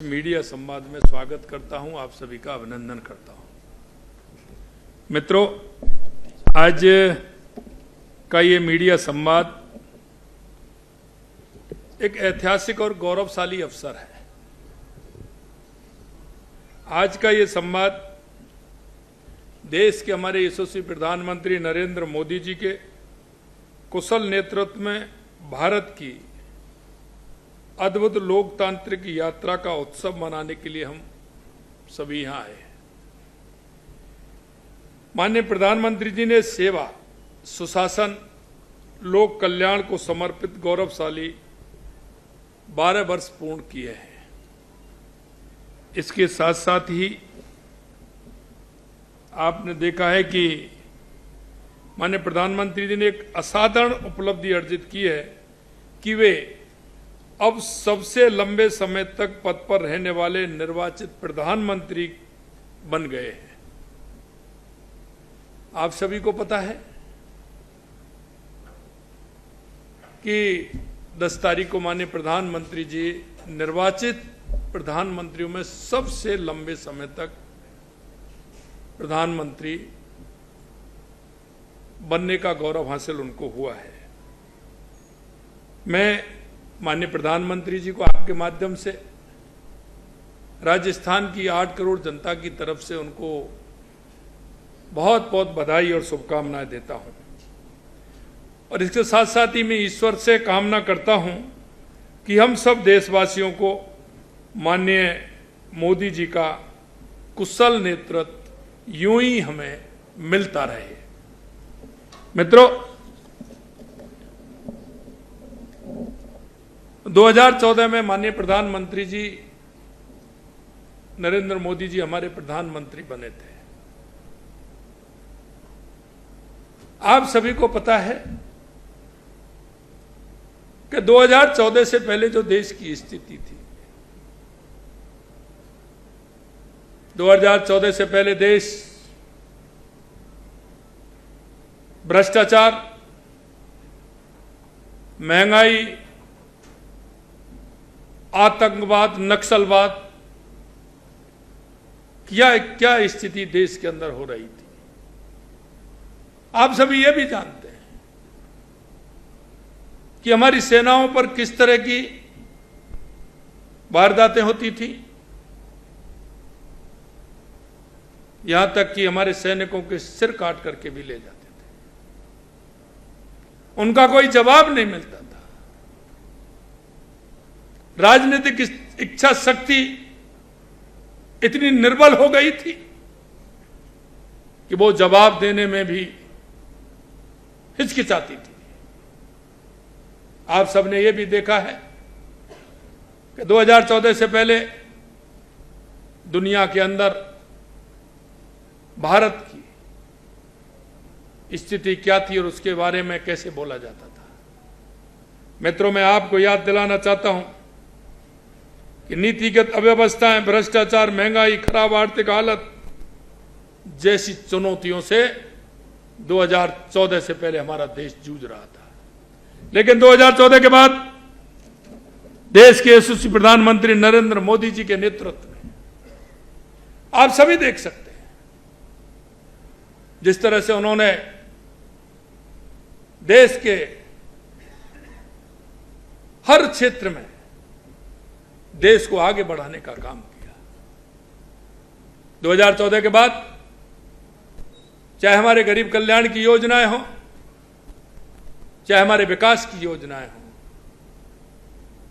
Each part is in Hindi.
मीडिया संवाद में स्वागत करता हूं, आप सभी का अभिनंदन करता हूं। मित्रों, आज का ये मीडिया संवाद एक ऐतिहासिक और गौरवशाली अवसर है। आज का ये संवाद देश के हमारे यशस्वी प्रधानमंत्री नरेंद्र मोदी जी के कुशल नेतृत्व में भारत की अद्भुत लोकतांत्रिक यात्रा का उत्सव मनाने के लिए हम सभी यहां आए हैं। माननीय प्रधानमंत्री जी ने सेवा, सुशासन, लोक कल्याण को समर्पित गौरवशाली 12 वर्ष पूर्ण किए हैं। इसके साथ साथ ही आपने देखा है कि माननीय प्रधानमंत्री जी ने एक असाधारण उपलब्धि अर्जित की है कि वे अब सबसे लंबे समय तक पद पर रहने वाले निर्वाचित प्रधानमंत्री बन गए हैं। आप सभी को पता है कि 10 तारीख को माननीय प्रधानमंत्री जी निर्वाचित प्रधानमंत्रियों में सबसे लंबे समय तक प्रधानमंत्री बनने का गौरव हासिल उनको हुआ है। मैं माननीय प्रधानमंत्री जी को आपके माध्यम से राजस्थान की 8 करोड़ जनता की तरफ से उनको बहुत बहुत बधाई और शुभकामनाएं देता हूं। और इसके साथ साथ ही मैं ईश्वर से कामना करता हूं कि हम सब देशवासियों को माननीय मोदी जी का कुशल नेतृत्व यूं ही हमें मिलता रहे। मित्रों, 2014 में माननीय प्रधानमंत्री जी नरेंद्र मोदी जी हमारे प्रधानमंत्री बने थे। आप सभी को पता है कि 2014 से पहले जो देश की स्थिति थी, 2014 से पहले देश भ्रष्टाचार, महंगाई, आतंकवाद, नक्सलवाद, क्या स्थिति देश के अंदर हो रही थी। आप सभी ये भी जानते हैं कि हमारी सेनाओं पर किस तरह की वारदातें होती थी, यहां तक कि हमारे सैनिकों के सिर काट करके भी ले जाते थे। उनका कोई जवाब नहीं मिलता था। राजनीतिक इच्छा शक्ति इतनी निर्बल हो गई थी कि वो जवाब देने में भी हिचकिचाती थी। आप सबने ये भी देखा है कि 2014 से पहले दुनिया के अंदर भारत की स्थिति क्या थी और उसके बारे में कैसे बोला जाता था। मित्रों, मैं आपको याद दिलाना चाहता हूं कि नीतिगत अव्यवस्थाएं, भ्रष्टाचार, महंगाई, खराब आर्थिक हालत जैसी चुनौतियों से 2014 से पहले हमारा देश जूझ रहा था। लेकिन 2014 के बाद देश के यशस्वी प्रधानमंत्री नरेंद्र मोदी जी के नेतृत्व में आप सभी देख सकते हैं जिस तरह से उन्होंने देश के हर क्षेत्र में देश को आगे बढ़ाने का काम किया। 2014 के बाद चाहे हमारे गरीब कल्याण की योजनाएं हों, चाहे हमारे विकास की योजनाएं हों,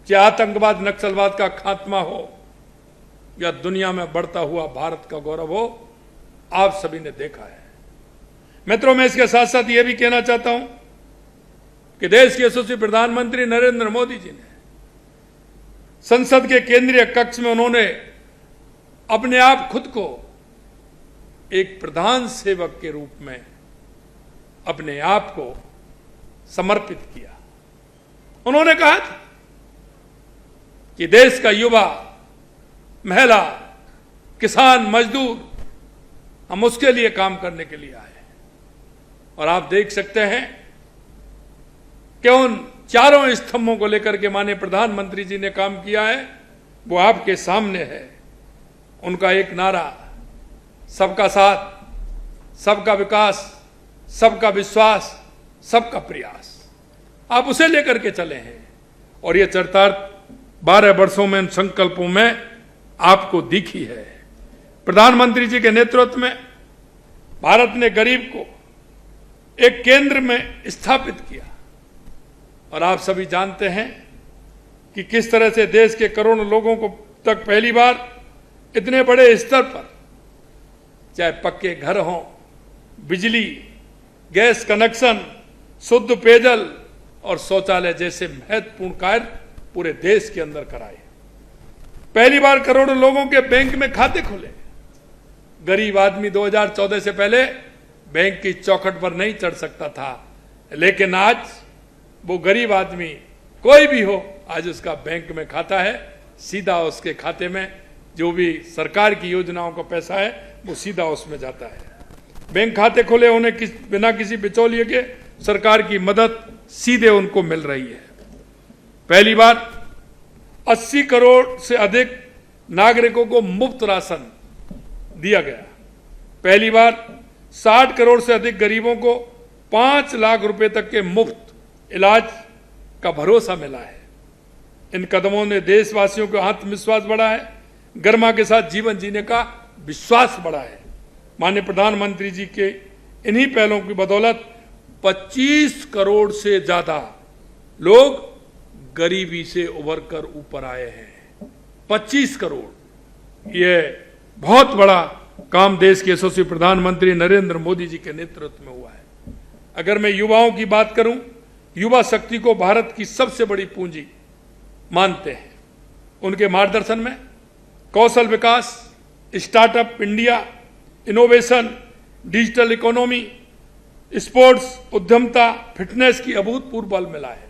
चाहे आतंकवाद, नक्सलवाद का खात्मा हो या दुनिया में बढ़ता हुआ भारत का गौरव हो, आप सभी ने देखा है। मित्रों, मैं इसके साथ साथ यह भी कहना चाहता हूं कि देश के यशस्वी प्रधानमंत्री नरेंद्र मोदी जी ने संसद के केंद्रीय कक्ष में उन्होंने अपने आप खुद को एक प्रधान सेवक के रूप में अपने आप को समर्पित किया। उन्होंने कहा था कि देश का युवा, महिला, किसान, मजदूर, हम उसके लिए काम करने के लिए आए। और आप देख सकते हैं कि उन चारों स्तंभों को लेकर के माननीय प्रधानमंत्री जी ने काम किया है वो आपके सामने है। उनका एक नारा, सबका साथ, सबका विकास, सबका विश्वास, सबका प्रयास, आप उसे लेकर के चले हैं और ये चरितार्थ 12 वर्षों में इन संकल्पों में आपको दिखी है। प्रधानमंत्री जी के नेतृत्व में भारत ने गरीब को एक केंद्र में स्थापित किया और आप सभी जानते हैं कि किस तरह से देश के करोड़ों लोगों को तक पहली बार इतने बड़े स्तर पर, चाहे पक्के घर हों, बिजली, गैस कनेक्शन, शुद्ध पेयजल और शौचालय जैसे महत्वपूर्ण कार्य पूरे देश के अंदर कराए। पहली बार करोड़ों लोगों के बैंक में खाते खुले। गरीब आदमी 2014 से पहले बैंक की चौखट पर नहीं चढ़ सकता था, लेकिन आज वो गरीब आदमी कोई भी हो, आज उसका बैंक में खाता है। सीधा उसके खाते में जो भी सरकार की योजनाओं का पैसा है वो सीधा उसमें जाता है। बैंक खाते खुले होने बिना किसी बिचौलिए के सरकार की मदद सीधे उनको मिल रही है। पहली बार 80 करोड़ से अधिक नागरिकों को मुफ्त राशन दिया गया। पहली बार 60 करोड़ से अधिक गरीबों को 5 लाख रुपए तक के मुफ्त इलाज का भरोसा मिला है। इन कदमों ने देशवासियों का आत्मविश्वास बढ़ा है, गरिमा के साथ जीवन जीने का विश्वास बढ़ा है। माननीय प्रधानमंत्री जी के इन्हीं पहलों की बदौलत 25 करोड़ से ज्यादा लोग गरीबी से उभर कर ऊपर आए हैं। 25 करोड़, यह बहुत बड़ा काम देश के यशस्वी प्रधानमंत्री नरेंद्र मोदी जी के नेतृत्व में हुआ है। अगर मैं युवाओं की बात करूं, युवा शक्ति को भारत की सबसे बड़ी पूंजी मानते हैं। उनके मार्गदर्शन में कौशल विकास, startup India, innovation, digital economy, sports, उद्यमता, फिटनेस की अभूतपूर्व बल मिला है।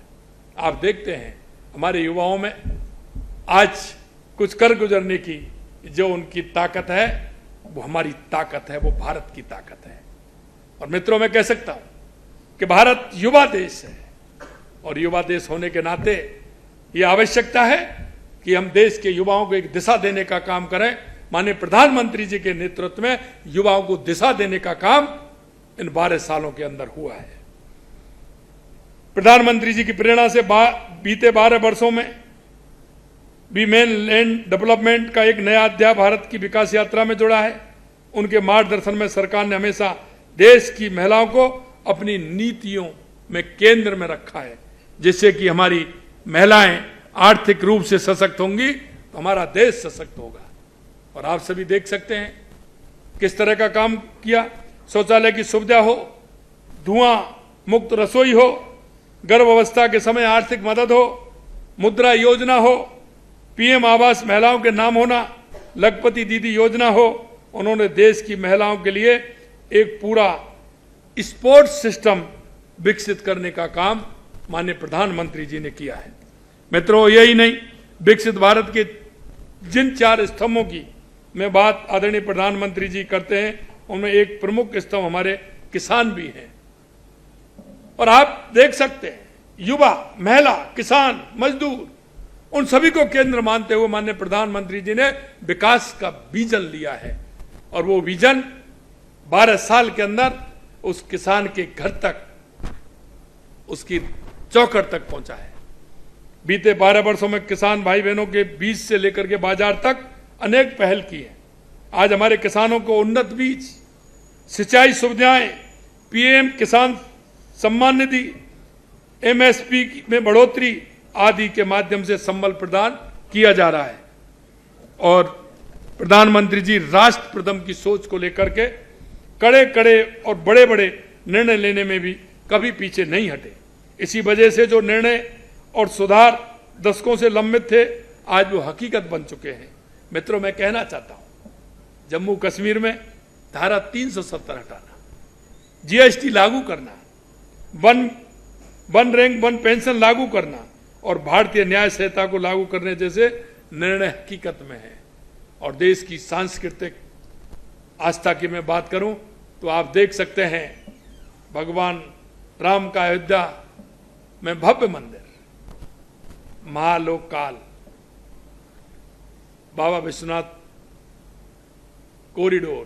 आप देखते हैं हमारे युवाओं में आज कुछ कर गुजरने की जो उनकी ताकत है, वो हमारी ताकत है, वो भारत की ताकत है। और मित्रों, मैं कह सकता हूं कि भारत युवा देश है और युवा देश होने के नाते ये आवश्यकता है कि हम देश के युवाओं को एक दिशा देने का काम करें। माननीय प्रधानमंत्री जी के नेतृत्व में युवाओं को दिशा देने का काम इन 12 सालों के अंदर हुआ है। प्रधानमंत्री जी की प्रेरणा से बीते 12 वर्षों में वीमेन लैंड डेवलपमेंट का एक नया अध्याय भारत की विकास यात्रा में जुड़ा है। उनके मार्गदर्शन में सरकार ने हमेशा देश की महिलाओं को अपनी नीतियों में केंद्र में रखा है, जिससे कि हमारी महिलाएं आर्थिक रूप से सशक्त होंगी तो हमारा देश सशक्त होगा। और आप सभी देख सकते हैं किस तरह का काम किया। शौचालय की सुविधा हो, धुआं मुक्त रसोई हो, गर्भ अवस्था के समय आर्थिक मदद हो, मुद्रा योजना हो, पीएम आवास महिलाओं के नाम होना, लखपति दीदी योजना हो। उन्होंने देश की महिलाओं के लिए एक पूरा स्पोर्ट्स सिस्टम विकसित करने का काम माननीय प्रधानमंत्री जी ने किया है। मित्रों, यही नहीं, विकसित भारत के जिन 4 स्तंभों की मैं बात आदरणीय प्रधानमंत्री जी करते हैं, उनमें एक प्रमुख स्तंभ हमारे किसान भी हैं। और आप देख सकते हैं युवा, महिला, किसान, मजदूर, उन सभी को केंद्र मानते हुए माननीय प्रधानमंत्री जी ने विकास का विजन लिया है। और वो विजन 12 साल के अंदर उस किसान के घर तक, उसकी चौखट तक पहुंचा है। बीते 12 वर्षों में किसान भाई बहनों के बीज से लेकर के बाजार तक अनेक पहल की है। आज हमारे किसानों को उन्नत बीज, सिंचाई सुविधाएं, पीएम किसान सम्मान निधि, एमएसपी में बढ़ोतरी आदि के माध्यम से संबल प्रदान किया जा रहा है। और प्रधानमंत्री जी राष्ट्र प्रथम की सोच को लेकर के कड़े कड़े और बड़े बड़े निर्णय लेने में भी कभी पीछे नहीं हटे। इसी वजह से जो निर्णय और सुधार दशकों से लंबित थे, आज वो हकीकत बन चुके हैं। मित्रों, मैं कहना चाहता हूं, जम्मू कश्मीर में धारा 370 हटाना, जीएसटी लागू करना, वन रैंक वन पेंशन लागू करना और भारतीय न्याय संहिता को लागू करने जैसे निर्णय हकीकत में है। और देश की सांस्कृतिक आस्था की मैं बात करूं तो आप देख सकते हैं भगवान राम का अयोध्या में भव्य मंदिर, महालोक काल, बाबा विश्वनाथ कॉरिडोर,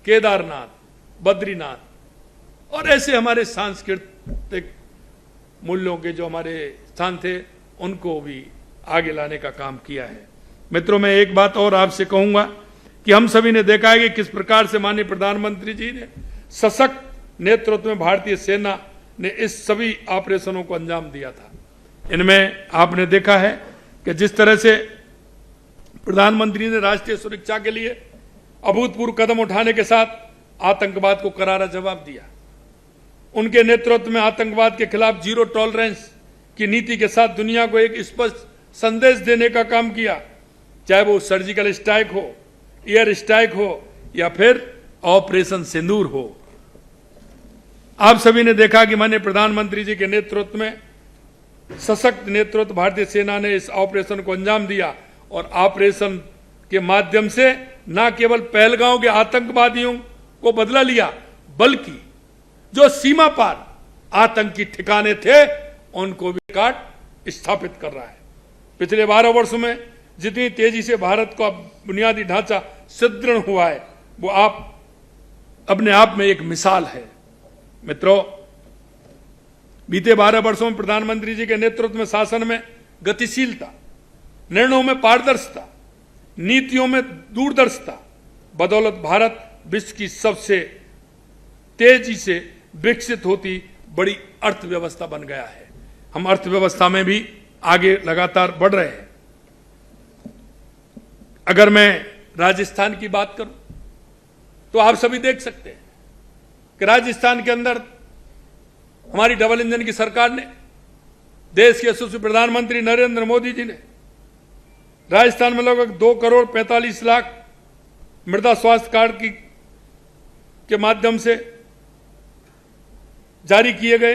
केदारनाथ, बद्रीनाथ और ऐसे हमारे सांस्कृतिक मूल्यों के जो हमारे स्थान थे उनको भी आगे लाने का काम किया है। मित्रों, मैं एक बात और आपसे कहूंगा कि हम सभी ने देखा है कि किस प्रकार से माननीय प्रधानमंत्री जी ने सशक्त नेतृत्व में भारतीय सेना ने इस सभी ऑपरेशनों को अंजाम दिया था। इनमें आपने देखा है कि जिस तरह से प्रधानमंत्री ने राष्ट्रीय सुरक्षा के लिए अभूतपूर्व कदम उठाने के साथ आतंकवाद को करारा जवाब दिया। उनके नेतृत्व में आतंकवाद के खिलाफ जीरो टॉलरेंस की नीति के साथ दुनिया को एक स्पष्ट संदेश देने का काम किया, चाहे वो सर्जिकल स्ट्राइक हो, एयर स्ट्राइक हो या फिर ऑपरेशन सिंदूर हो। आप सभी ने देखा कि माननीय प्रधानमंत्री जी के नेतृत्व में सशक्त नेतृत्व भारतीय सेना ने इस ऑपरेशन को अंजाम दिया और ऑपरेशन के माध्यम से न केवल पहलगांव के आतंकवादियों को बदला लिया, बल्कि जो सीमा पार आतंकी ठिकाने थे उनको भी काट स्थापित कर रहा है। पिछले 12 वर्षों में जितनी तेजी से भारत का बुनियादी ढांचा सुदृढ़ हुआ है वो आप अपने आप में एक मिसाल है। मित्रों, बीते 12 वर्षों में प्रधानमंत्री जी के नेतृत्व में शासन में गतिशीलता, निर्णयों में पारदर्शिता, नीतियों में दूरदर्शिता बदौलत भारत विश्व की सबसे तेजी से विकसित होती बड़ी अर्थव्यवस्था बन गया है। हम अर्थव्यवस्था में भी आगे लगातार बढ़ रहे हैं। अगर मैं राजस्थान की बात करूं तो आप सभी देख सकते हैं कि राजस्थान के अंदर हमारी डबल इंजन की सरकार ने, देश के यशस्वी प्रधानमंत्री नरेंद्र मोदी जी ने राजस्थान में लगभग 2,45,00,000 मृदा स्वास्थ्य कार्ड के माध्यम से जारी किए गए।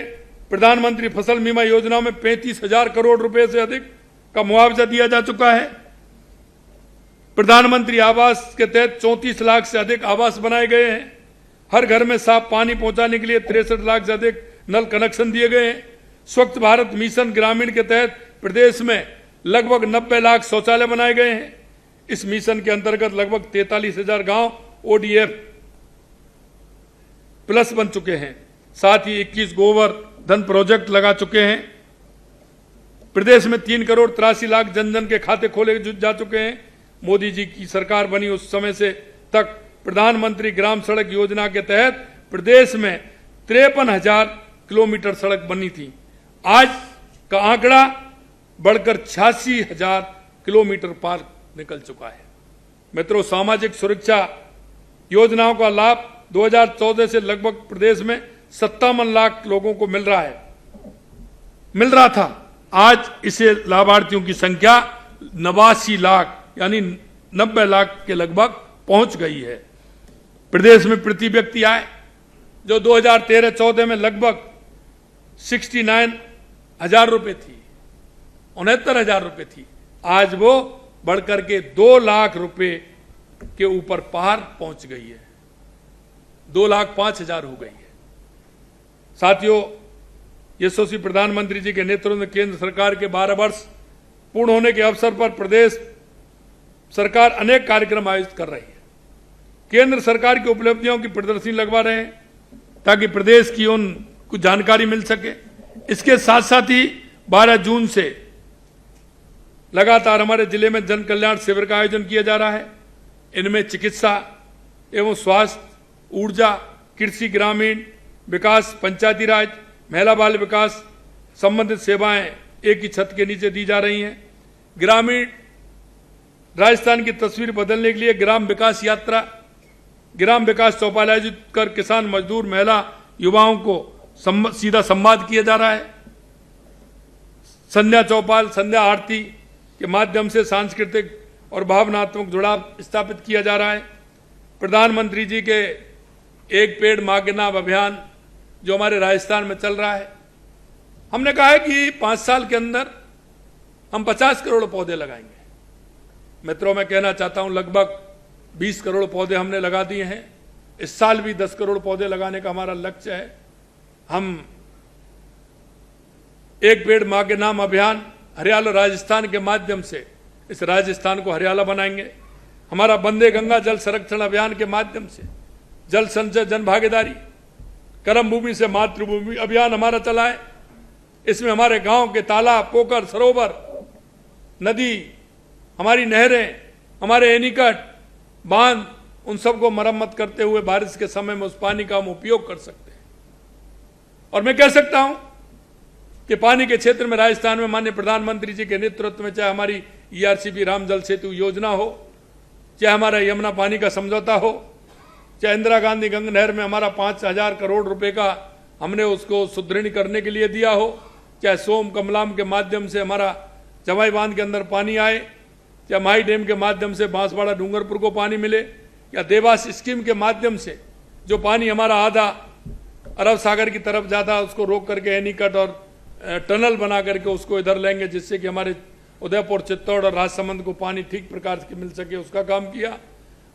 प्रधानमंत्री फसल बीमा योजना में 35,000 करोड़ रुपए से अधिक का मुआवजा दिया जा चुका है। प्रधानमंत्री आवास के तहत 34 लाख से अधिक आवास बनाए गए हैं। हर घर में साफ पानी पहुंचाने के लिए 63 लाख से अधिक नल कनेक्शन दिए गए हैं। स्वच्छ भारत मिशन ग्रामीण के तहत प्रदेश में लगभग 90 लाख शौचालय बनाए गए हैं। इस मिशन के अंतर्गत लगभग 43,000 गांव ओडीएफ प्लस बन चुके हैं। साथ ही 21 गोवर्धन प्रोजेक्ट लगा चुके हैं। प्रदेश में 3,83,00,000 जन जन के खाते खोले जा चुके हैं। मोदी जी की सरकार बनी उस समय से तक प्रधानमंत्री ग्राम सड़क योजना के तहत प्रदेश में 53,000 किलोमीटर सड़क बनी थी। आज का आंकड़ा बढ़कर 86,000 किलोमीटर पार निकल चुका है। मित्रों, सामाजिक सुरक्षा योजनाओं का लाभ 2014 से लगभग प्रदेश में 57 लाख लोगों को मिल रहा था। आज इसे लाभार्थियों की संख्या 89 लाख यानी 90 लाख के लगभग पहुंच गई है। प्रदेश में प्रति व्यक्ति आय जो 2013-14 में लगभग 69,000 रुपए थी, 69,000 रुपए थी, आज वो बढ़कर के 2 लाख रुपए के ऊपर पार पहुंच गई है, 2,05,000 हो गई है। साथियों, यशस्वी प्रधानमंत्री जी के नेतृत्व में केंद्र सरकार के 12 वर्ष पूर्ण होने के अवसर पर प्रदेश सरकार अनेक कार्यक्रम आयोजित कर रही है। केंद्र सरकार की उपलब्धियों की प्रदर्शनी लगवा रहे हैं ताकि प्रदेश की उनको जानकारी मिल सके। इसके साथ साथ ही 12 जून से लगातार हमारे जिले में जन कल्याण शिविर का आयोजन किया जा रहा है। इनमें चिकित्सा एवं स्वास्थ्य, ऊर्जा, कृषि, ग्रामीण विकास, पंचायती राज, महिला बाल विकास संबंधित सेवाएं एक ही छत के नीचे दी जा रही हैं। ग्रामीण राजस्थान की तस्वीर बदलने के लिए ग्राम विकास यात्रा, ग्राम विकास चौपाल आयोजित कर किसान, मजदूर, महिला, युवाओं को सीधा संवाद किया जा रहा है। संध्या चौपाल, संध्या आरती के माध्यम से सांस्कृतिक और भावनात्मक जुड़ाव स्थापित किया जा रहा है। प्रधानमंत्री जी के एक पेड़ मां के नाम अभियान जो हमारे राजस्थान में चल रहा है, हमने कहा है कि 5 साल के अंदर हम 50 करोड़ पौधे लगाएंगे। मित्रों, मैं कहना चाहता हूं लगभग 20 करोड़ पौधे हमने लगा दिए हैं। इस साल भी 10 करोड़ पौधे लगाने का हमारा लक्ष्य है। हम एक पेड़ मां के नाम अभियान हरियाणा राजस्थान के माध्यम से इस राजस्थान को हरियाला बनाएंगे। हमारा वंदे गंगा जल संरक्षण अभियान के माध्यम से जल संचय, जन भागीदारी, कर्म भूमि से मातृभूमि अभियान हमारा चला है। इसमें हमारे गांव के तालाब, पोखर, सरोवर, नदी, हमारी नहरें, हमारे एनीकट, बांध, उन सबको मरम्मत करते हुए बारिश के समय में उस पानी का हम उपयोग कर सकते हैं। और मैं कह सकता हूं कि पानी के क्षेत्र में राजस्थान में माननीय प्रधानमंत्री जी के नेतृत्व में, चाहे हमारी ERCP राम जल सेतु योजना हो, चाहे हमारा यमुना पानी का समझौता हो, चाहे इंदिरा गांधी गंगा नहर में हमारा 5,000 करोड़ रुपए का हमने उसको सुदृढ़ करने के लिए दिया हो, चाहे सोम कमलाम के माध्यम से हमारा जवाई बांध के अंदर पानी आए, चाहे माही डैम के माध्यम से बांसवाड़ा डूंगरपुर को पानी मिले, या देवास स्कीम के माध्यम से जो पानी हमारा आधा अरब सागर की तरफ जाता उसको रोक करके एनीकट और टनल बना करके उसको इधर लेंगे, जिससे कि हमारे उदयपुर, चित्तौड़ और राजसमंद को पानी ठीक प्रकार से मिल सके, उसका काम किया।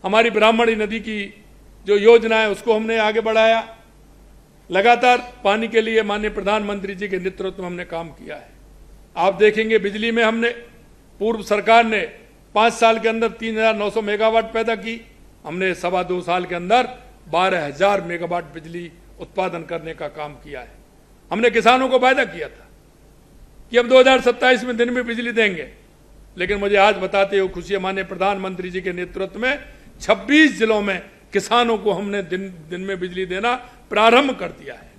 हमारी ब्राह्मणी नदी की जो योजना है उसको हमने आगे बढ़ाया। लगातार पानी के लिए माननीय प्रधानमंत्री जी के नेतृत्व में हमने काम किया है। आप देखेंगे बिजली में हमने, पूर्व सरकार ने 5 साल के अंदर 3,900 मेगावाट पैदा की, हमने 2.25 साल के अंदर 12,000 मेगावाट बिजली उत्पादन करने का काम किया है। हमने किसानों को वायदा किया था कि हम 2027 में दिन में बिजली देंगे, लेकिन मुझे आज बताते हुए खुशी है, माननीय प्रधानमंत्री जी के नेतृत्व में 26 जिलों में किसानों को हमने दिन में बिजली देना प्रारंभ कर दिया है।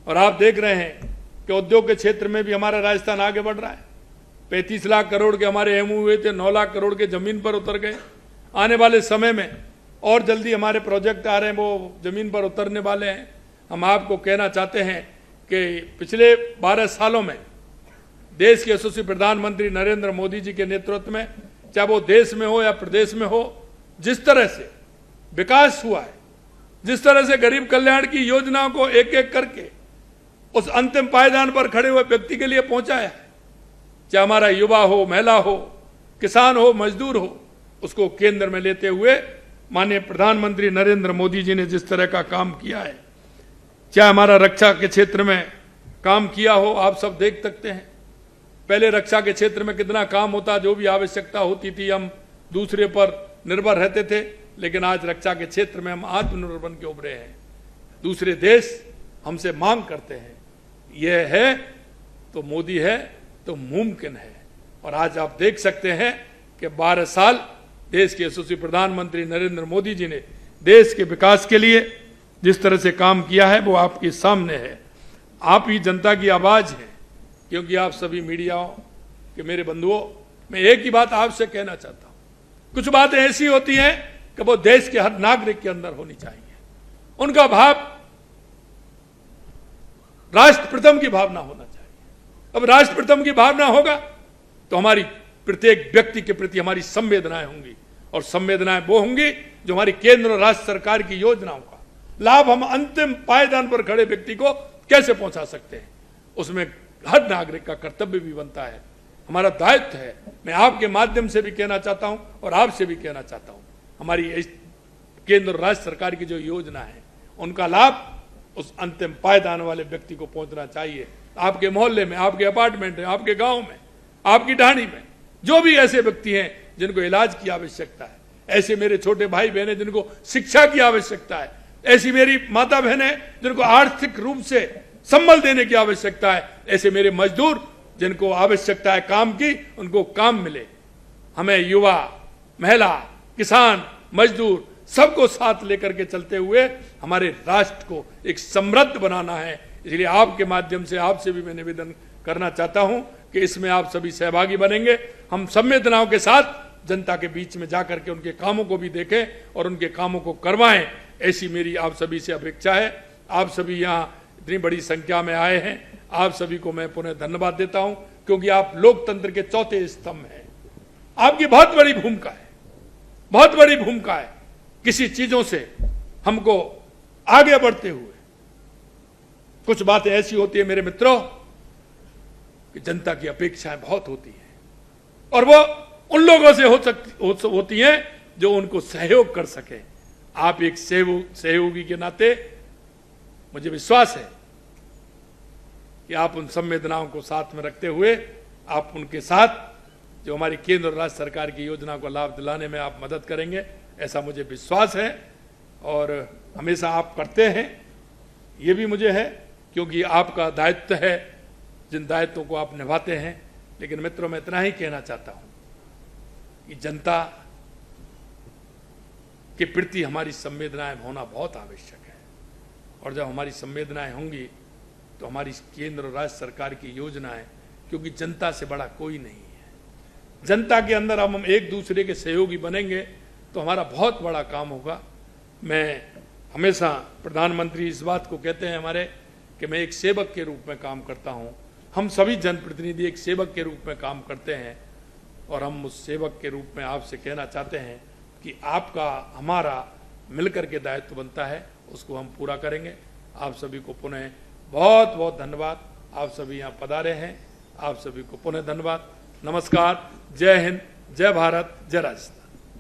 और आप देख रहे हैं कि उद्योग के क्षेत्र में भी हमारा राजस्थान आगे बढ़ रहा है। 35 लाख करोड़ के हमारे MOU हुए थे, 9 लाख करोड़ के जमीन पर उतर गए। आने वाले समय में और जल्दी हमारे प्रोजेक्ट आ रहे हैं, वो जमीन पर उतरने वाले हैं। हम आपको कहना चाहते हैं कि पिछले 12 सालों में देश के यशस्वी प्रधानमंत्री नरेंद्र मोदी जी के नेतृत्व में, चाहे वो देश में हो या प्रदेश में हो, जिस तरह से विकास हुआ है, जिस तरह से गरीब कल्याण की योजनाओं को एक एक करके उस अंतिम पायदान पर खड़े हुए व्यक्ति के लिए पहुंचाया है, चाहे हमारा युवा हो, महिला हो, किसान हो, मजदूर हो, उसको केंद्र में लेते हुए माननीय प्रधानमंत्री नरेंद्र मोदी जी ने जिस तरह का काम किया है, चाहे हमारा रक्षा के क्षेत्र में काम किया हो, आप सब देख सकते हैं। पहले रक्षा के क्षेत्र में कितना काम होता, जो भी आवश्यकता होती थी हम दूसरे पर निर्भर रहते थे, लेकिन आज रक्षा के क्षेत्र में हम आत्मनिर्भर बन के उभरे हैं। दूसरे देश हमसे मांग करते हैं, यह है तो मोदी है तो मुमकिन है। और आज आप देख सकते हैं कि 12 साल देश के यशस्वी प्रधानमंत्री नरेंद्र मोदी जी ने देश के विकास के लिए जिस तरह से काम किया है वो आपके सामने है। आप ही जनता की आवाज है, क्योंकि आप सभी मीडियाओं के मेरे बंधुओं, मैं एक ही बात आपसे कहना चाहता हूं, कुछ बातें ऐसी होती हैं कि वो देश के हर नागरिक के अंदर होनी चाहिए। उनका भाव राष्ट्र प्रथम की भावना होना चाहिए। अब राष्ट्र प्रथम की भावना होगा तो हमारी प्रत्येक व्यक्ति के प्रति हमारी संवेदनाएं होंगी, और संवेदनाएं वो होंगी जो हमारी केंद्र और राज्य सरकार की योजनाओं का लाभ हम अंतिम पायदान पर खड़े व्यक्ति को कैसे पहुंचा सकते हैं। उसमें हर नागरिक का कर्तव्य भी बनता है, हमारा दायित्व है। मैं आपके माध्यम से भी कहना चाहता हूं और आपसे भी कहना चाहता हूं, हमारी केंद्र और राज्य सरकार की जो योजना है उनका लाभ उस अंतिम पायदान वाले व्यक्ति को पहुंचना चाहिए। आपके मोहल्ले में, आपके अपार्टमेंट में, आपके गांव में, आपकी ढाणी में जो भी ऐसे व्यक्ति हैं जिनको इलाज की आवश्यकता है, ऐसे मेरे छोटे भाई बहनें जिनको शिक्षा की आवश्यकता है, ऐसी मेरी माता बहनें जिनको आर्थिक रूप से संबल देने की आवश्यकता है, ऐसे मेरे मजदूर जिनको आवश्यकता है काम की, उनको काम मिले। हमें युवा, महिला, किसान, मजदूर सबको साथ लेकर के चलते हुए हमारे राष्ट्र को एक समृद्ध बनाना है। इसलिए आपके माध्यम से आपसे भी मैं निवेदन करना चाहता हूं कि इसमें आप सभी सहभागी बनेंगे। हम संवेदनाओं के साथ जनता के बीच में जाकर के उनके कामों को भी देखें और उनके कामों को करवाएं, ऐसी मेरी आप सभी से अपेक्षा है। आप सभी यहाँ इतनी बड़ी संख्या में आए हैं, आप सभी को मैं पुनः धन्यवाद देता हूं, क्योंकि आप लोकतंत्र के चौथे स्तंभ हैं। आपकी बहुत बड़ी भूमिका है, बहुत बड़ी भूमिका है। किसी चीजों से हमको आगे बढ़ते हुए कुछ बातें ऐसी होती है मेरे मित्रों कि जनता की अपेक्षाएं बहुत होती हैं, और वो उन लोगों से होती हैं जो उनको सहयोग कर सके। आप एक सहयोगी के नाते मुझे विश्वास है कि आप उन संवेदनाओं को साथ में रखते हुए आप उनके साथ जो हमारी केंद्र और राज्य सरकार की योजना को लाभ दिलाने में आप मदद करेंगे, ऐसा मुझे विश्वास है और हमेशा आप करते हैं, ये भी मुझे है, क्योंकि आपका दायित्व है, जिन दायित्वों को आप निभाते हैं। लेकिन मित्रों, मैं इतना ही कहना चाहता हूं कि जनता के प्रति हमारी संवेदनाएं होना बहुत आवश्यक है, और जब हमारी संवेदनाएं होंगी तो हमारी केंद्र और राज्य सरकार की योजनाएं, क्योंकि जनता से बड़ा कोई नहीं है, जनता के अंदर हम एक दूसरे के सहयोगी बनेंगे तो हमारा बहुत बड़ा काम होगा। मैं हमेशा, प्रधानमंत्री इस बात को कहते हैं हमारे, कि मैं एक सेवक के रूप में काम करता हूं। हम सभी जनप्रतिनिधि एक सेवक के रूप में काम करते हैं, और हम उस सेवक के रूप में आपसे कहना चाहते हैं कि आपका हमारा मिलकर के दायित्व बनता है, उसको हम पूरा करेंगे। आप सभी को पुनः बहुत बहुत धन्यवाद। आप सभी यहाँ पधारे हैं, आप सभी को पुनः धन्यवाद। नमस्कार। जय हिंद, जय भारत, जय राजस्थान।